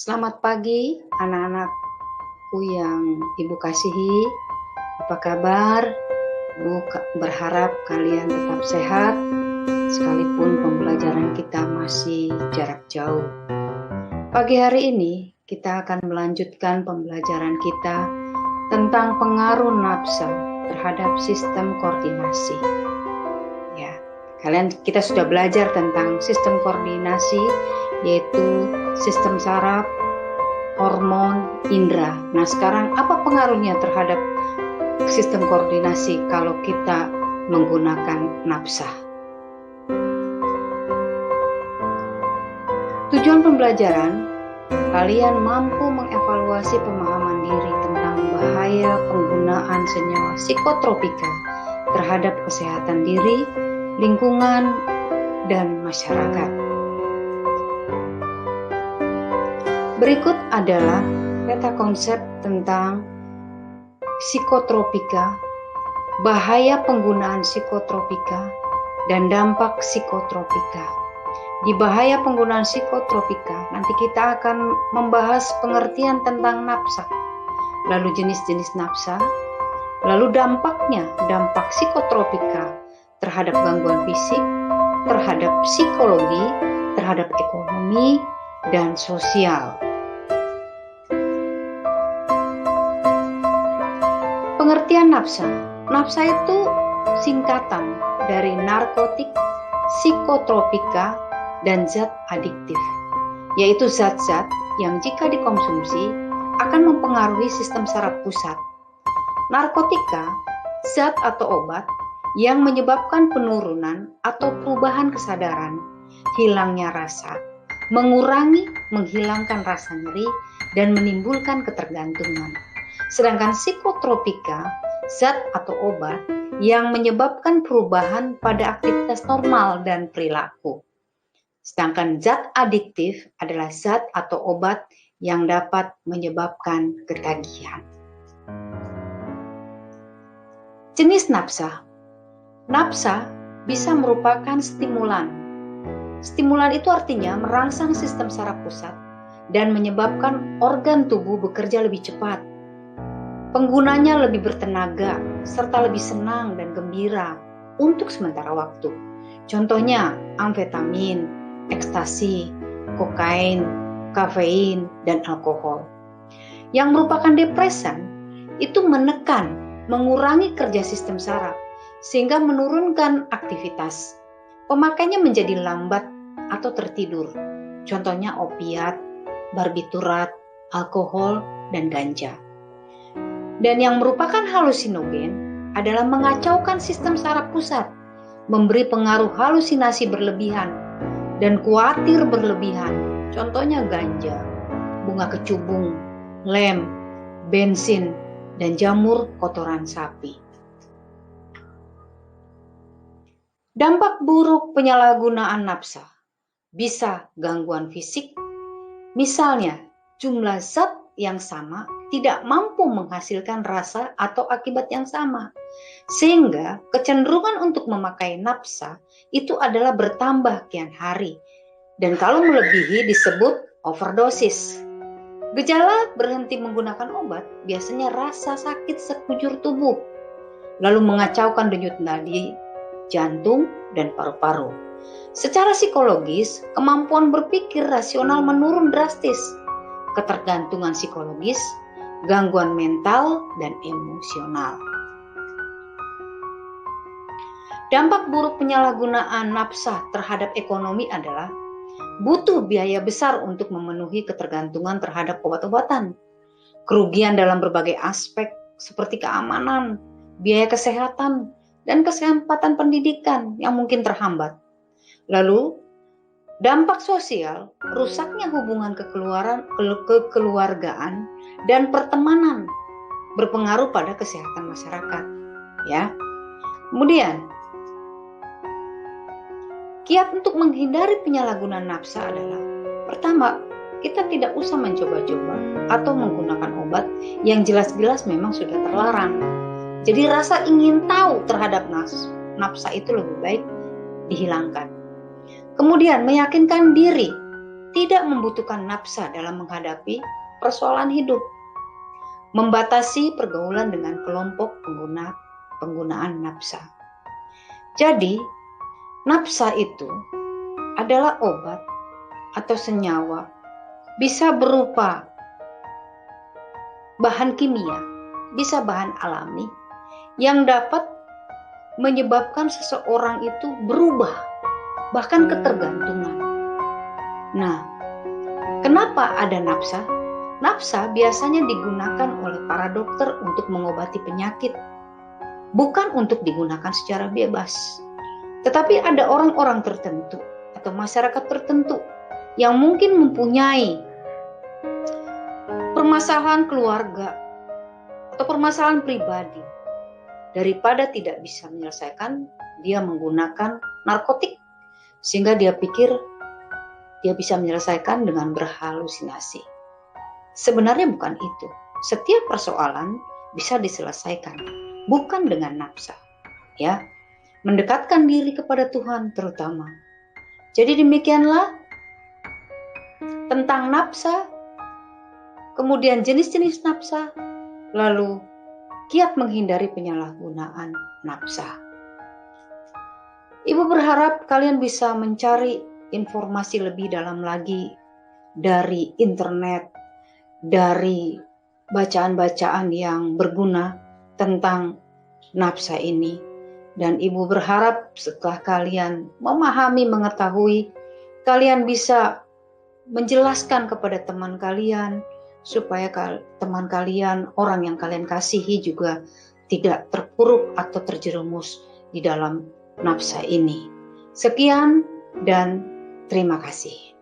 Selamat pagi anak-anakku yang Ibu kasihi. Apa kabar? Ibu berharap kalian tetap sehat sekalipun pembelajaran kita masih jarak jauh. Pagi hari ini kita akan melanjutkan pembelajaran kita tentang pengaruh nafsa terhadap sistem koordinasi. Ya, kita sudah belajar tentang sistem koordinasi, yaitu sistem saraf, hormon, indera. Nah, sekarang apa pengaruhnya terhadap sistem koordinasi kalau kita menggunakan nafsa? Tujuan pembelajaran, kalian mampu mengevaluasi pemahaman diri tentang bahaya penggunaan senyawa psikotropika terhadap kesehatan diri, lingkungan, dan masyarakat. Berikut adalah peta konsep tentang psikotropika, bahaya penggunaan psikotropika, dan dampak psikotropika. Di bahaya penggunaan psikotropika, nanti kita akan membahas pengertian tentang nafsa, lalu jenis-jenis nafsa, lalu dampaknya, dampak psikotropika terhadap gangguan fisik, terhadap psikologi, terhadap ekonomi, dan sosial. Pengertian nafsa. Nafsa itu singkatan dari narkotik, psikotropika, dan zat adiktif, yaitu zat-zat yang jika dikonsumsi akan mempengaruhi sistem saraf pusat. Narkotika, zat atau obat yang menyebabkan penurunan atau perubahan kesadaran, hilangnya rasa, menghilangkan rasa nyeri, dan menimbulkan ketergantungan. Sedangkan psikotropika, zat atau obat yang menyebabkan perubahan pada aktivitas normal dan perilaku. Sedangkan zat adiktif adalah zat atau obat yang dapat menyebabkan ketagihan. Jenis nafsa. Nafsa bisa merupakan stimulan. Stimulan itu artinya merangsang sistem saraf pusat dan menyebabkan organ tubuh bekerja lebih cepat. Penggunanya lebih bertenaga serta lebih senang dan gembira untuk sementara waktu. Contohnya amfetamin, ekstasi, kokain, kafein, dan alkohol. Yang merupakan depresan itu menekan, mengurangi kerja sistem saraf sehingga menurunkan aktivitas. Pemakainya menjadi lambat atau tertidur. Contohnya opiat, barbiturat, alkohol, dan ganja. Dan yang merupakan halusinogen adalah mengacaukan sistem saraf pusat, memberi pengaruh halusinasi berlebihan dan khawatir berlebihan. Contohnya ganja, bunga kecubung, lem, bensin, dan jamur kotoran sapi. Dampak buruk penyalahgunaan nafsa bisa gangguan fisik, misalnya jumlah zat yang sama tidak mampu menghasilkan rasa atau akibat yang sama, sehingga kecenderungan untuk memakai nafsa itu adalah bertambah kian hari, dan kalau melebihi disebut overdosis. Gejala berhenti menggunakan obat biasanya rasa sakit sekujur tubuh, lalu mengacaukan denyut nadi jantung dan paru-paru. Secara psikologis, kemampuan berpikir rasional menurun drastis, ketergantungan psikologis, gangguan mental, dan emosional. Dampak buruk penyalahgunaan nafsa terhadap ekonomi adalah butuh biaya besar untuk memenuhi ketergantungan terhadap obat-obatan, kerugian dalam berbagai aspek seperti keamanan, biaya kesehatan, dan kesempatan pendidikan yang mungkin terhambat. Lalu, dampak sosial, rusaknya hubungan kekeluargaan dan pertemanan berpengaruh pada kesehatan masyarakat. Ya. Kemudian, kiat untuk menghindari penyalahgunaan nafsa adalah: pertama, kita tidak usah mencoba-coba atau menggunakan obat yang jelas-jelas memang sudah terlarang. Jadi rasa ingin tahu terhadap nafsa itu lebih baik dihilangkan. Kemudian meyakinkan diri tidak membutuhkan nafsa dalam menghadapi persoalan hidup. Membatasi pergaulan dengan kelompok penggunaan nafsa. Jadi, nafsa itu adalah obat atau senyawa, bisa berupa bahan kimia, bisa bahan alami, yang dapat menyebabkan seseorang itu berubah, bahkan ketergantungan. Nah, kenapa ada nafsa? Nafsa biasanya digunakan oleh para dokter untuk mengobati penyakit, bukan untuk digunakan secara bebas. Tetapi ada orang-orang tertentu atau masyarakat tertentu yang mungkin mempunyai permasalahan keluarga atau permasalahan pribadi. Daripada tidak bisa menyelesaikan, dia menggunakan narkotik sehingga dia pikir dia bisa menyelesaikan dengan berhalusinasi. Sebenarnya bukan itu. Setiap persoalan bisa diselesaikan bukan dengan nafsa, ya. Mendekatkan diri kepada Tuhan terutama. Jadi demikianlah tentang nafsa, kemudian jenis-jenis nafsa, lalu kiat menghindari penyalahgunaan nafsa. Ibu berharap kalian bisa mencari informasi lebih dalam lagi dari internet, dari bacaan-bacaan yang berguna tentang nafsa ini. Dan ibu berharap setelah kalian memahami, mengetahui, kalian bisa menjelaskan kepada teman kalian, supaya teman kalian, orang yang kalian kasihi juga tidak terpuruk atau terjerumus di dalam nafsa ini. Sekian dan terima kasih.